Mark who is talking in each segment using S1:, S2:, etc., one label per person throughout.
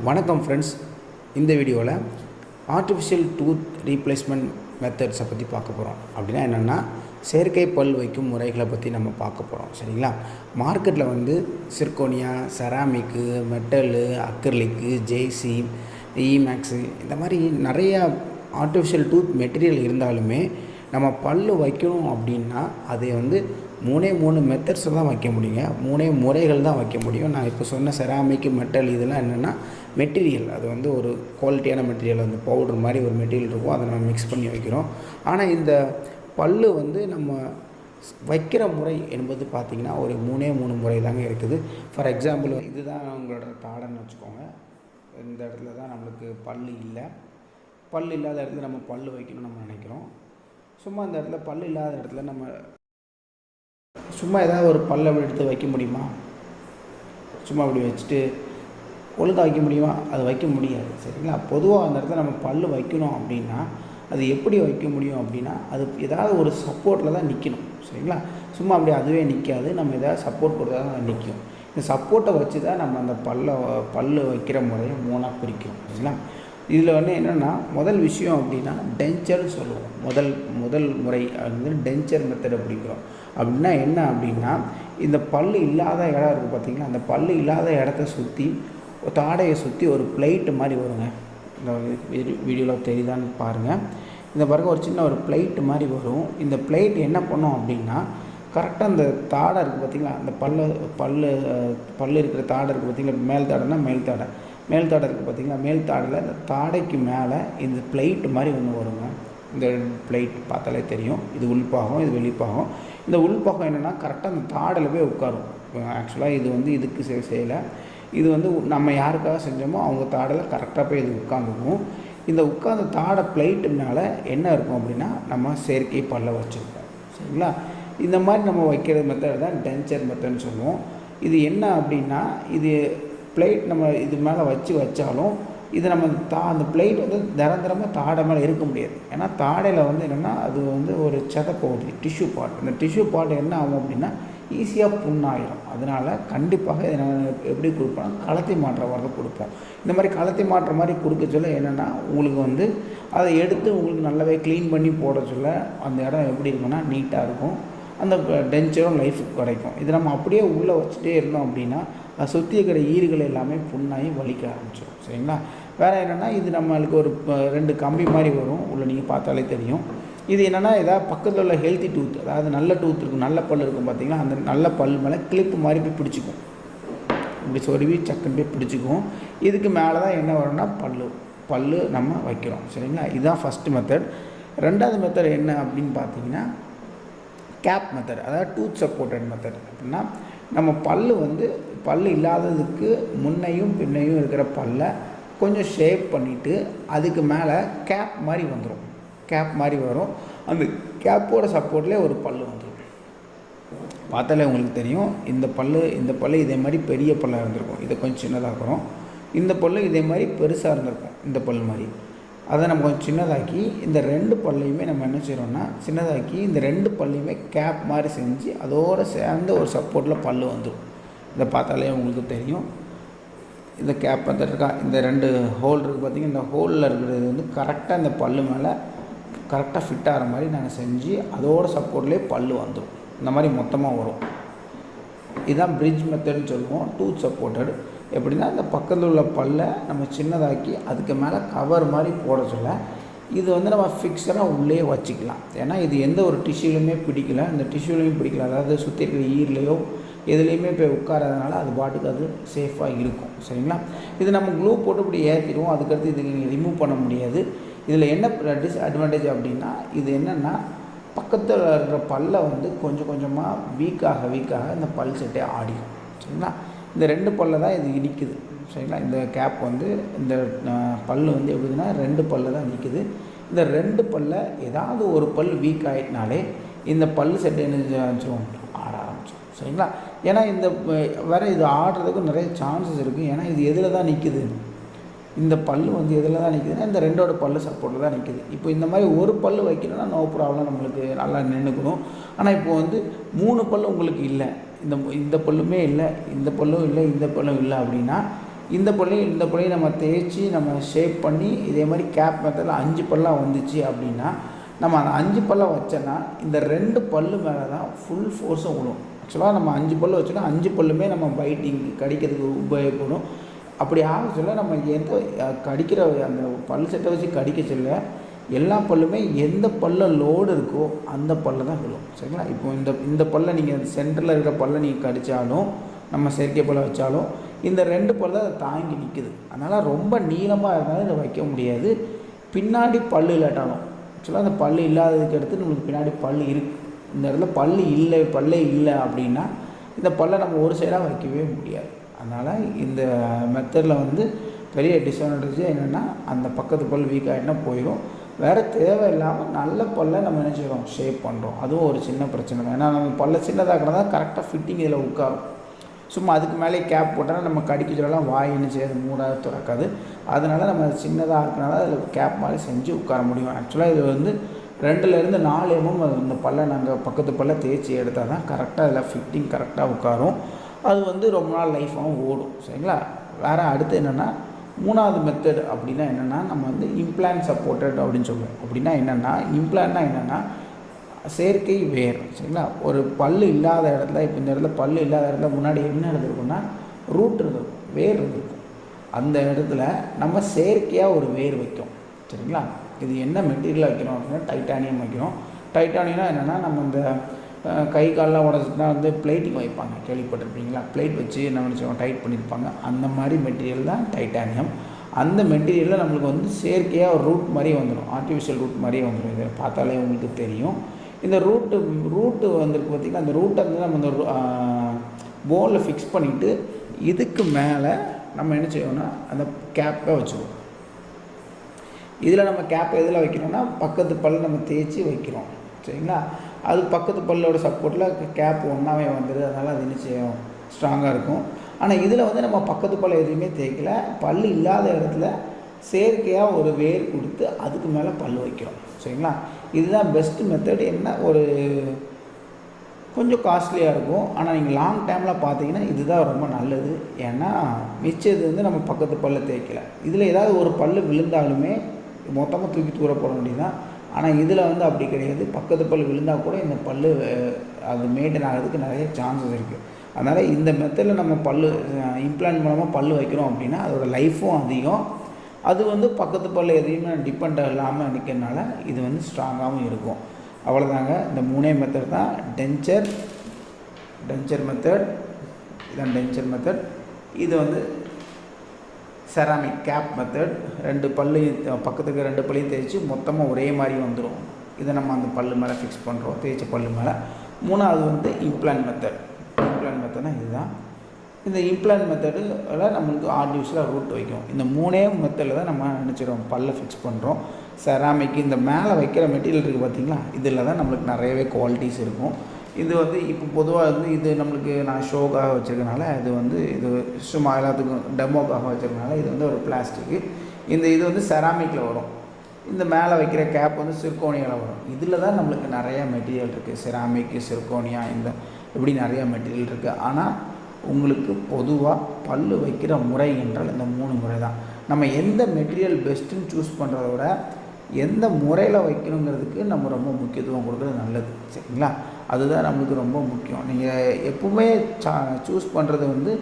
S1: வணக்கம் ஃப்ரெண்ட்ஸ். இந்த வீடியோவில் ஆர்டிஃபிஷியல் டூத் ரீப்ளேஸ்மெண்ட் மெத்தட்ஸை பற்றி பார்க்க போகிறோம். அப்படின்னா என்னென்னா, செயற்கை பல் வைக்கும் முறைகளை பற்றி நம்ம பார்க்க போகிறோம். சரிங்களா? மார்க்கெட்டில் வந்து சிர்கோனியா, செராமிக்கு, மெட்டலு, அக்ரிலிக்கு, ஜேசி, இமேக்ஸு இந்த மாதிரி நிறையா ஆர்டிஃபிஷியல் டூத் மெட்டீரியல் இருந்தாலுமே நம்ம பல் வைக்கணும் அப்படின்னா அதை வந்து மூணு மெத்தட்ஸில் தான் வைக்க முடியுங்க. மூணே முறைகள் தான் வைக்க முடியும். நான் இப்போ சொன்ன செராமிக்கு, மெட்டல் இதெல்லாம் என்னென்னா மெட்டீரியல். அது வந்து ஒரு குவாலிட்டியான மெட்டீரியல், அந்த பவுடர் மாதிரி ஒரு மெட்டீரியல் இருக்கும், அதை நம்ம மிக்ஸ் பண்ணி வைக்கிறோம். ஆனால் இந்த பல் வந்து நம்ம வைக்கிற முறை என்பது பார்த்திங்கன்னா ஒரு மூணு முறை தாங்க இருக்குது. ஃபார் எக்ஸாம்பிள், இதுதான் உங்களோட தாடைன்னு வச்சுக்கோங்க. இந்த இடத்துல தான் நம்மளுக்கு பல் இல்லை. பல் இல்லாத இடத்துல நம்ம பல் வைக்கணும்னு நம்ம நினைக்கிறோம். சும்மா இந்த இடத்துல பல் இல்லாத இடத்துல நம்ம சும்மா ஏதாவது ஒரு பல்லை எடுத்து வைக்க முடியுமா? சும்மா அப்படி வச்சுட்டு ஒழுங்காக வைக்க முடியுமா? அது வைக்க முடியாது. சரிங்களா? பொதுவாக அந்த இடத்துல நம்ம பல் வைக்கணும் அப்படின்னா அது எப்படி வைக்க முடியும் அப்படின்னா, அது ஏதாவது ஒரு சப்போர்ட்டில் தான் நிற்கணும். சரிங்களா? சும்மா அப்படி அதுவே நிற்காது. நம்ம ஏதாவது சப்போர்ட் கொடுத்தா தான் நிற்கும். இந்த சப்போர்ட்டை வச்சு தான் நம்ம அந்த பல் வைக்கிற முறையை மூணாக பிரிக்கிறோம். சரிங்களா? இதில் வந்து என்னென்னா, முதல் விஷயம் அப்படின்னா டென்ச்சர்னு சொல்லுவோம். முதல் முறை வந்து டென்ச்சர் மெத்தட் அப்படிங்கிறோம். அப்படின்னா என்ன அப்படின்னா, இந்த பல் இல்லாத இடம் இருக்குது பார்த்திங்களா, அந்த பல் இல்லாத இடத்த சுற்றி தாடையை சுற்றி ஒரு பிளேட்டு மாதிரி வருங்க. இந்த வீடியோவில் தெரியுதான்னு பாருங்கள். இந்த பாருங்கள், ஒரு சின்ன ஒரு பிளேட்டு மாதிரி வரும். இந்த பிளேட் என்ன பண்ணோம் அப்படின்னா, கரெக்டாக அந்த தாடை இருக்குது பார்த்திங்களா, அந்த பல் இருக்கிற தாடை இருக்குது பார்த்திங்களா, மேல் தாடைனா மேல் தாடை இருக்குது பார்த்திங்களா, மேல் தாடையில் இந்த தாடைக்கு மேலே இந்த பிளேட் மாதிரி ஒன்று வருங்க. இந்த பிளேட் பார்த்தாலே தெரியும். இது உள்பாகம், இது வெளிப்பாகம். இந்த உள்பாகம் என்னென்னா கரெக்டாக அந்த தாடையில் போய் உட்காரும். ஆக்சுவலாக இது வந்து இதுக்கு செய்யலை. இது வந்து நம்ம யாருக்காக செஞ்சோமோ அவங்க தாடையில் கரெக்டாக போய் இது உட்காந்துக்கும். இந்த உட்காந்த தாடை பிளேட்டு மேலே என்ன இருக்கும் அப்படின்னா, நம்ம செயற்கை பல்லை வச்சுருக்கோம். சரிங்களா? இந்த மாதிரி நம்ம வைக்கிற மெத்தட் தான் டென்ச்சர் மெத்தட்னு சொல்லுவோம். இது என்ன அப்படின்னா, இது பிளேட் நம்ம இது மேலே வச்சாலும் இது நம்ம அந்த பிளேட் வந்து நிரந்தரமாக தாடை மேலே இருக்க முடியாது. ஏன்னா தாடையில் வந்து என்னென்னா, அது வந்து ஒரு பகுதி, டிஷ்யூ பார்ட். இந்த டிஷ்யூ பார்ட் என்ன ஆகும் அப்படின்னா ஈஸியாக புண்ணாயிரும். அதனால் கண்டிப்பாக இதை நான் எப்படி கொடுப்போம், கலத்தி மாற்ற வரதை கொடுப்போம். இந்த மாதிரி கலத்தி மாற்ற மாதிரி கொடுக்க சொல்ல என்னென்னா, உங்களுக்கு வந்து அதை எடுத்து உங்களுக்கு நல்லாவே க்ளீன் பண்ணி போட சொல்ல அந்த இடம் எப்படி இருக்குன்னா நீட்டாக இருக்கும். அந்த டென்ச்சரும் லைஃபுக்கு கிடைக்கும். இது நம்ம அப்படியே உள்ளே வச்சுட்டே இருந்தோம் அப்படின்னா அதை சுற்றி இருக்கிற ஈறுகள் எல்லாமே புண்ணாகி வலிக்க ஆரம்பிச்சிடும். சரிங்களா? வேறு என்னென்னா, இது நம்மளுக்கு ஒரு 2 கம்பி மாதிரி வரும். உள்ளே நீங்கள் பார்த்தாலே தெரியும். இது என்னென்னா, ஏதாவது பக்கத்தில் உள்ள ஹெல்த்தி டூத், அதாவது நல்ல டூத் இருக்கும், நல்ல பல் இருக்கும் பார்த்திங்கன்னா, அந்த நல்ல பல் மேலே கிளிப்பு மாதிரி போய் பிடிச்சிக்கும். இப்படி சொருவி சக்குன்னு போய் பிடிச்சிக்கும். இதுக்கு மேலே தான் என்ன வரும்னா பல் நம்ம வைக்கிறோம். சரிங்களா? இதுதான் ஃபஸ்ட்டு மெத்தட். ரெண்டாவது மெத்தட் என்ன அப்படின்னு பார்த்தீங்கன்னா கேப் மெத்தட், அதாவது டூத் சப்போர்ட்டட் மெத்தட். அப்படின்னா நம்ம பல் இல்லாததுக்கு முன்னையும் பின்னையும் இருக்கிற பல்லை கொஞ்சம் ஷேப் பண்ணிவிட்டு அதுக்கு மேலே கேப் மாதிரி வரும். அந்த கேப்போட சப்போர்ட்லேயே ஒரு பல் வந்துடும். பார்த்தாலே உங்களுக்கு தெரியும். இந்த பல் இதே மாதிரி பெரிய பல்லாக இருந்திருக்கும். இதை கொஞ்சம் சின்னதாக்குறோம். இந்த பல் இதே மாதிரி பெருசாக இருந்திருக்கும். இந்த பல் மாதிரி அதை நம்ம கொஞ்சம் சின்னதாக்கி இந்த 2 பல்லையுமே நம்ம என்ன செய்கிறோம்னா, சின்னதாக்கி இந்த 2 பல்லையுமே கேப் மாதிரி செஞ்சு அதோடு சேர்ந்து ஒரு சப்போர்ட்டில் பல் வந்துடும். இதை பார்த்தாலே உங்களுக்கு தெரியும். இந்த கேப் பார்த்துருக்கா, இந்த 2 ஹோல் இருக்குது பார்த்திங்கன்னா, இந்த ஹோலில் இருக்கிறது வந்து கரெக்டாக இந்த பல் மேலே கரெக்டாக ஃபிட் ஆகிற மாதிரி நாங்கள் செஞ்சு அதோட சப்போர்ட்லேயே பல் வந்துடும். இந்த மாதிரி மொத்தமாக வரும். இதுதான் பிரிட்ஜ் மெத்தட்னு சொல்லுவோம். டூத் சப்போர்ட்டட் எப்படின்னா, இந்த பக்கத்தில் உள்ள பல்லை நம்ம சின்னதாக்கி அதுக்கு மேலே கவர் மாதிரி போட சொல்ல இது வந்து நம்ம ஃபிக்ஸடாக உள்ளே வச்சுக்கலாம். ஏன்னா இது எந்த ஒரு டிஷ்யூலையுமே பிடிக்கல, இந்த டிஷ்யூலையும் பிடிக்கல, அதாவது சுற்றி இருக்கிற ஈர்லையோ எதுலேயுமே போய் உட்காராதனால அது பாட்டுக்கு அது சேஃபாக இருக்கும். சரிங்களா? இது நம்ம க்ளூ போட்டு இப்படி ஏற்றிடுவோம். அதுக்கடுத்து இது ரிமூவ் பண்ண முடியாது. இதில் என்ன டிஸ்அட்வான்டேஜ் அப்படின்னா, இது என்னென்னா பக்கத்தில் இருக்கிற பல்லை வந்து கொஞ்சம் கொஞ்சமாக வீக்காக இந்த பல் செட்டே ஆடிடும். சரிங்களா? இந்த 2 பல்லை தான் இது இடிக்குது. சரிங்களா? இந்த கேப் வந்து இந்த பல் வந்து எப்படின்னா 2 பல்லை தான் நிற்குது. இந்த 2 பல்லை ஏதாவது ஒரு பல் வீக் ஆகிட்டனாலே இந்த பல் செட்டு என்ன ஆரம்பிச்சிடும், ஆட ஆரம்பிச்சிடும். சரிங்களா? ஏன்னா இந்த வேறு இது ஆடுறதுக்கு நிறைய சான்சஸ் இருக்குது. ஏன்னா இது எதில் தான் நிற்குது, இந்த பல் வந்து எதில் தான் நிற்குதுன்னா இந்த 2ஓட பல் சப்போர்ட்டில் தான் நிற்குது. இப்போ இந்த மாதிரி ஒரு பல் வைக்கணும்னா நோ ப்ராப்ளம், நம்மளுக்கு நல்லா நின்றுக்கணும். ஆனால் இப்போ வந்து 3 பல் உங்களுக்கு இல்லை, இந்த பல்லுமே இல்லை, இந்த பல்லும் இல்லை, இந்த பல்லும் இல்லை அப்படின்னா இந்த பல்லையும் நம்ம தேய்ச்சி நம்ம ஷேப் பண்ணி இதே மாதிரி கேப் மெத்தடில் 5 பல்லாக வந்துச்சு அப்படின்னா நம்ம அந்த 5 பல்லை வச்சோன்னா இந்த 2 பல்லு மேலே தான் ஃபுல் ஃபோர்ஸும் விடும். ஆக்சுவலாக நம்ம 5 பல்லு வச்சோன்னா 5 பல்லுமே நம்ம பைட்டிங் கடிக்கிறதுக்கு உபயோகப்படும். அப்படி ஆக சொல்ல நம்ம எந்த கடிக்கிற அந்த பல் செட்டை வச்சு கடிக்க சொல்ல எல்லா பல்லுமே எந்த பல்ல லோடு இருக்கோ அந்த பல்ல தான் விழும். சரிங்களா? இப்போ இந்த பல்லை நீங்கள் சென்டரில் இருக்கிற பல்லை நீங்கள் கடித்தாலும் நம்ம செயற்கை பல்லை வச்சாலும் இந்த 2 பல்ல அதை தாங்கி நிற்குது. அதனால் ரொம்ப நீளமாக இருந்தாலும் இதை வைக்க முடியாது. பின்னாடி பல் இல்லாட்டாலும் ஆக்சுவலாக அந்த பல் இல்லாததுக்கு அடுத்து நம்மளுக்கு பின்னாடி பல் இருக்குது. இந்த இடத்துல பல்லே இல்லை அப்படின்னா இந்த பல்லை நம்ம ஒரு சைடாக வைக்கவே முடியாது. அதனால் இந்த மெத்தடில் வந்து பெரிய டிஸ்அட்வான்டேஜ் என்னென்னா அந்த பக்கத்து பல் வீக் ஆகிட்டுனா போயிடும். வேறு தேவையில்லாமல் நல்ல பல்லை நம்ம என்ன செய்கிறோம் ஷேப் பண்ணுறோம். அதுவும் ஒரு சின்ன பிரச்சனை தான். ஏன்னா நம்ம பல்லை சின்னதாக்கினா தான் கரெக்டாக ஃபிட்டிங் இதில் உட்காரும். சும்மா அதுக்கு மேலே கேப் போட்டால் நம்ம கடிக்க சொல்லலாம் வாய் என்ன செய்யாது மூடாது திறக்காது. அதனால் நம்ம சின்னதாக ஆக்கினால அதில் கேப் மாதிரி செஞ்சு உட்கார முடியும். ஆக்சுவலாக இது வந்து 2லேருந்து 4 mm இந்த பல்லை நாங்கள் பக்கத்து பல்லை தேய்ச்சி எடுத்தால் தான் கரெக்டாக அதில் ஃபிட்டிங் கரெக்டாக உட்காரும். அது வந்து ரொம்ப நாள் லைஃபாகவும் ஓடும். சரிங்களா? வேறு அடுத்து என்னென்னா 3வது மெத்தட் அப்படின்னா என்னென்னா நம்ம வந்து இம்ப்ளான்ட் சப்போர்ட்டட் அப்படின்னு சொல்லுவோம். அப்படின்னா என்னென்னா இம்ப்ளான்ட்னா என்னென்னா செயற்கை வேர். சரிங்களா? ஒரு பல் இல்லாத இடத்துல இப்போ இந்த இடத்துல பல் இல்லாத இடத்துல முன்னாடி என்ன இருந்திருக்குன்னா ரூட் இருந்திருக்கும், வேர் இருந்திருக்கும். அந்த இடத்துல நம்ம செயற்கையாக ஒரு வேர் வைக்கும். சரிங்களா? இது என்ன மெட்டீரியல் வைக்கிறோம் அப்படின்னா டைட்டானியம் வைக்கிறோம். டைட்டானியம்னா என்னென்னா நம்ம இந்த கை காலெலாம் உடச்சிட்டுனா வந்து பிளேட்டிங் வைப்பாங்க, கேள்விப்பட்டிருப்பீங்களா? பிளேட் வச்சு என்ன நினச்சோம் டைட் பண்ணியிருப்பாங்க. அந்த மாதிரி மெட்டீரியல் தான் டைட்டானியம். அந்த மெட்டீரியலில் நம்மளுக்கு வந்து செயற்கையாக ஒரு ரூட் மாதிரி வந்துடும், ஆர்டிஃபிஷியல் ரூட் மாதிரியே வந்துடும். இதை பார்த்தாலே உங்களுக்கு தெரியும். இந்த ரூட்டு வந்துருக்கு பார்த்திங்கன்னா, அந்த ரூட்டை வந்து நம்ம இந்த போனில் ஃபிக்ஸ் பண்ணிவிட்டு இதுக்கு மேலே நம்ம என்ன செய்வோம்னா அந்த கேப்பை வச்சுருவோம். இதில் நம்ம கேப்பை எதில் வைக்கிறோம்னா பக்கத்து பல் நம்ம தேய்ச்சி வைக்கிறோம். சரிங்களா? அது பக்கத்து பல்லோட சப்போர்ட்டில் கேப் ஒன்றாவே வந்துடுது. அதனால் அது என்ன செய்யும் ஸ்ட்ராங்காக இருக்கும். ஆனால் இதில் வந்து நம்ம பக்கத்து பல்ல எதுவுமே தேய்க்கல, பல் இல்லாத இடத்துல செயற்கையாக ஒரு வேர் கொடுத்து அதுக்கு மேலே பல் வைக்கிறோம். சரிங்களா? இதுதான் பெஸ்ட்டு மெத்தட். என்ன ஒரு கொஞ்சம் காஸ்ட்லியாக இருக்கும். ஆனால் நீங்கள் லாங் டைமில் பார்த்தீங்கன்னா இதுதான் ரொம்ப நல்லது. ஏன்னா மிச்சது வந்து நம்ம பக்கத்து பல்ல தேய்க்கலை. இதில் ஏதாவது ஒரு பல் விழுந்தாலுமே மொத்தமாக தூக்கி தூர போட வேண்டியதுதான். ஆனால் இதில் வந்து அப்படி கிடையாது. பக்கத்து பல் விழுந்தால் கூட இந்த பல் அது மெயின்டைன் ஆகிறதுக்கு நிறைய சான்சஸ் இருக்குது. அதனால் இந்த மெத்தடில் நம்ம இம்ப்ளான்ட் மூலமாக பல் வைக்கிறோம் அப்படின்னா அதோடய லைஃப்பும் அதிகம். அது வந்து பக்கத்து பல் எதையுமே டிபெண்ட் இல்லாமல் நிற்கிறதுனால இது வந்து ஸ்ட்ராங்காகவும் இருக்கும். அவ்வளோதாங்க. இந்த 3 மெத்தட் தான் டென்ச்சர் மெத்தட். இதான் டென்ச்சர் மெத்தட். இது வந்து செராமிக் கேப் மெத்தட். 2 பல்லையும் பக்கத்துக்கு 2 பல்லையும் தேய்ச்சி மொத்தமாக ஒரே மாதிரி வந்துடும். இதை நம்ம அந்த பல்லு மேலே ஃபிக்ஸ் பண்ணுறோம், தேய்ச்ச பல்லு மேலே. 3வது வந்து இம்ப்ளான்ட் மெத்தட்னா இதுதான். இந்த இம்ப்ளான்ட் மெத்தடில் நம்மளுக்கு ஆர்டிஃபிஷியலாக ரூட் வைக்கும். இந்த 3 மெத்தடில் தான் நம்ம நினச்சிடும் பல்லை ஃபிக்ஸ் பண்ணுறோம். செராமிக் இந்த மேலே வைக்கிற மெட்டீரியல் இருக்குது பார்த்திங்களா, இதில் தான் நம்மளுக்கு நிறையவே குவாலிட்டிஸ் இருக்கும். இது வந்து இப்போ பொதுவாக வந்து இது நம்மளுக்கு நான் ஷோக்காக வச்சுருக்கனால இது சும்மா எல்லாத்துக்கும் டெமோக்காக வச்சுருக்கனால இது வந்து ஒரு பிளாஸ்டிக்கு. இது வந்து செராமிக்கில் வரும். இந்த மேலே வைக்கிற கேப் வந்து சிர்கோனியாவில் வரும். இதில் தான் நம்மளுக்கு நிறையா மெட்டீரியல் இருக்குது. செராமிக்கு, சிர்கோனியா, இப்படி நிறையா மெட்டீரியல் இருக்குது. ஆனால் உங்களுக்கு பொதுவாக பல் வைக்கிற முறை என்றால் இந்த 3 முறை தான். நம்ம எந்த மெட்டீரியல் பெஸ்ட்டுன்னு சூஸ் பண்ணுறத விட எந்த முறையில் வைக்கணுங்கிறதுக்கு நம்ம ரொம்ப முக்கியத்துவம் கொடுக்குறது நல்லது. சரிங்களா? அதுதான் நம்மளுக்கு ரொம்ப முக்கியம். நீங்கள் எப்பவுமே சூஸ் பண்ணுறது வந்து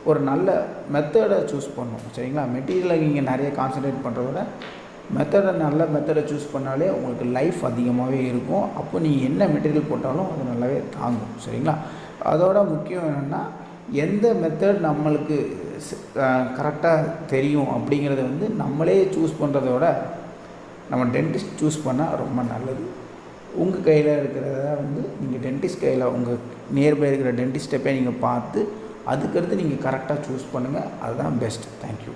S1: ஒரு நல்ல மெத்தடை சூஸ் பண்ணணும். சரிங்களா? மெட்டீரியலை நீங்கள் நிறைய கான்சன்ட்ரேட் பண்ணுறத விட நல்ல மெத்தடை சூஸ் பண்ணாலே உங்களுக்கு லைஃப் அதிகமாகவே இருக்கும். அப்போ நீங்கள் என்ன மெட்டீரியல் போட்டாலும் அது நல்லாவே தாங்கும். சரிங்களா? அதோட முக்கியம் என்னென்னா எந்த மெத்தட் நம்மளுக்கு கரெக்டாக தெரியும் அப்படிங்கிறத வந்து நம்மளே சூஸ் பண்ணுறத விட நம்ம டென்டிஸ்ட் சூஸ் பண்ணால் ரொம்ப நல்லது. உங்கள் கையில் இருக்கிறத வந்து நீங்கள் டென்டிஸ்ட் கையில் உங்கள் நியர்பை இருக்கிற டென்டிஸ்ட்டை போய் நீங்கள் பார்த்து அதுக்கடுத்து நீங்கள் கரெக்டாக சூஸ் பண்ணுங்கள். அதுதான் பெஸ்ட். தேங்க்யூ.